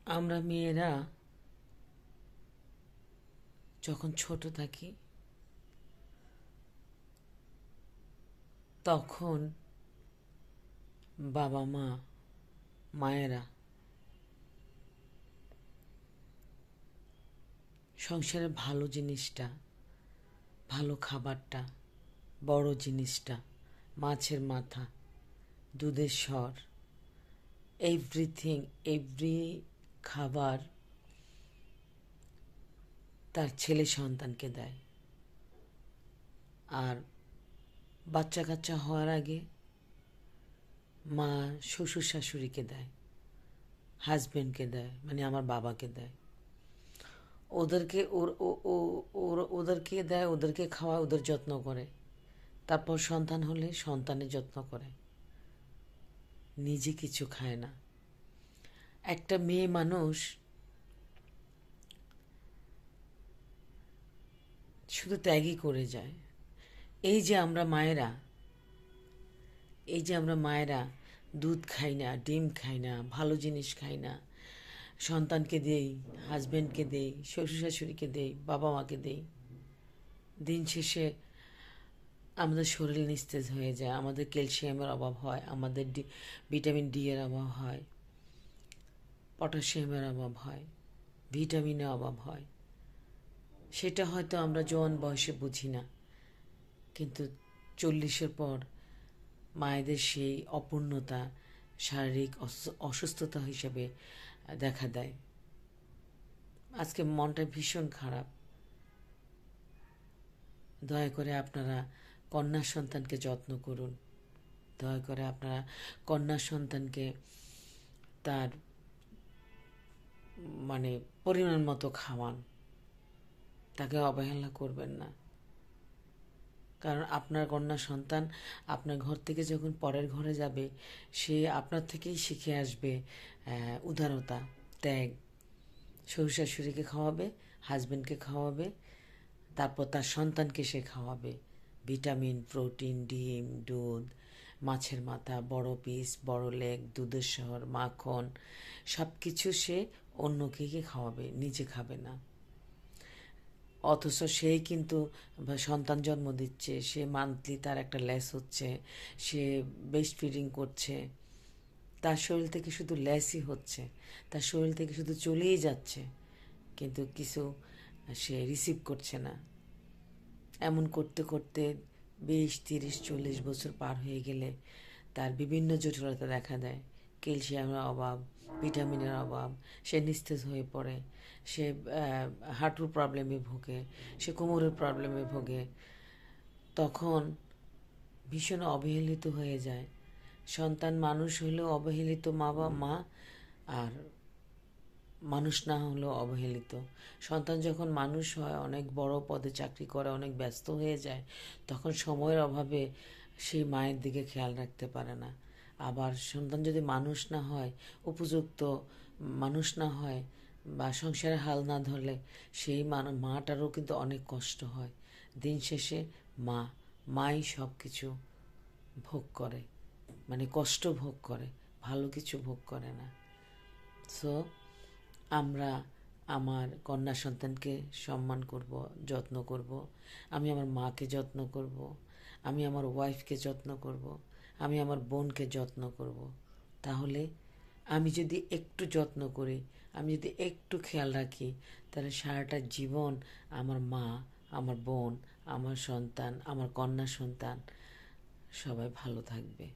আমরা মেয়েরা যখন ছোট থাকি তখন বাবা মা মায়েরা সংসারের ভালো জিনিসটা, ভালো খাবারটা, বড় জিনিসটা, মাছের মাথা, দুধের স্বর, এভরিথিং, এভরি খাবার তার ছেলে সন্তানকে দেয়। আর বাচ্চা কাচ্চা হওয়ার আগে মা শ্বশুর শাশুড়িকে দেয়, হাজবেন্ডকে দেয়, মানে আমার বাবাকে দেয়। ওদেরকে ওদেরকে দেয়, ওদেরকে খাওয়ায়, ওদের যত্ন করে। তারপর সন্তান হলে সন্তানের যত্ন করে, নিজে কিছু খায় না। একটা মেয়ে মানুষ শুধু ত্যাগই করে যায়। এই যে আমরা মায়েরা দুধ খাই না, ডিম খাই না, ভালো জিনিস খাই না, সন্তানকে দেই, হাজবেন্ডকে দেই, শ্বশুর শাশুড়িকে দেই, বাবা মাকে দেই। দিন শেষে আমাদের শরীর নিস্তেজ হয়ে যায়, আমাদের ক্যালসিয়ামের অভাব হয়, আমাদের ভিটামিন ডি এর অভাব হয়, পটাশিয়ামের অভাব হয়, ভিটামিনের অভাব হয়। সেটা হয়তো আমরা জোয়ান বয়সে বুঝি না, কিন্তু 40-এর পর মায়েদের সেই অপূর্ণতা শারীরিক অসুস্থতা হিসেবে দেখা দেয়। আজকে মনটা ভীষণ খারাপ। দয়া করে আপনারা কন্যা সন্তানকে যত্ন করুন। দয়া করে আপনারা কন্যা সন্তানকে তার মানে পরিমাণ মতো খাওয়ান, তাকে অবহেলা করবেন না। কারণ আপনার কন্যা সন্তান আপনার ঘর থেকে যখন পরের ঘরে যাবে, সে আপনার থেকেই শিখে আসবে উদারতা, ত্যাগ। শ্বশুর শাশুড়িকে খাওয়াবে, হাজবেন্ডকে খাওয়াবে, তারপর তার সন্তানকে সে খাওয়াবে ভিটামিন, প্রোটিন, ডিম, দুধ, মাছের মাথা, বড় পিস, বড় লেগ, দুধের স্বর, মাখন, সব কিছু সে অন্যকে খাওয়াবে, নিজে খাবে না। অথচ সেই কিন্তু সন্তান জন্ম দিচ্ছে, সে মান্থলি তার একটা লেস হচ্ছে, সে বেস্ট ফিডিং করছে, তার শরীর থেকে শুধু লেসই হচ্ছে, তার শরীর থেকে শুধু চলেই যাচ্ছে, কিন্তু কিছু সে রিসিভ করছে না। এমন করতে করতে 20, 30, 40 বছর পার হয়ে গেলে তার বিভিন্ন জটিলতা দেখা দেয়। ক্যালসিয়ামের অভাব, ভিটামিনের অভাব, সে নিস্তেজ হয়ে পড়ে, সে হাঁটুর প্রবলেমে ভোগে, সে কোমরের প্রবলেমে ভোগে। তখন ভীষণ অবহেলিত হয়ে যায়। সন্তান মানুষ হলেও অবহেলিত মা, আর মানুষ না হলেও অবহেলিত। সন্তান যখন মানুষ হয়, অনেক বড় পদে চাকরি করে, অনেক ব্যস্ত হয়ে যায়, তখন সময়ের অভাবে সেই মায়ের দিকে খেয়াল রাখতে পারে না। আবার সন্তান যদি মানুষ না হয়, উপযুক্ত মানুষ না হয়, বা সংসারে হাল না ধরলে সেই মাটারও কিন্তু অনেক কষ্ট হয়। দিন শেষে মাই সব কিছু ভোগ করে, মানে কষ্ট ভোগ করে, ভালো কিছু ভোগ করে না। সো আমরা আমার কন্যা সন্তানকে সম্মান করব, যত্ন করব। আমি আমার মাকে যত্ন করব, আমি আমার ওয়াইফকে যত্ন করব, আমি আমার বোনকে যত্ন করব। তাহলে আমি যদি একটু যত্ন করি, আমি যদি একটু খেয়াল রাখি, তাহলে সারাটা জীবন আমার মা, আমার বোন, আমার সন্তান, আমার কন্যা সন্তান সবাই ভালো থাকবে।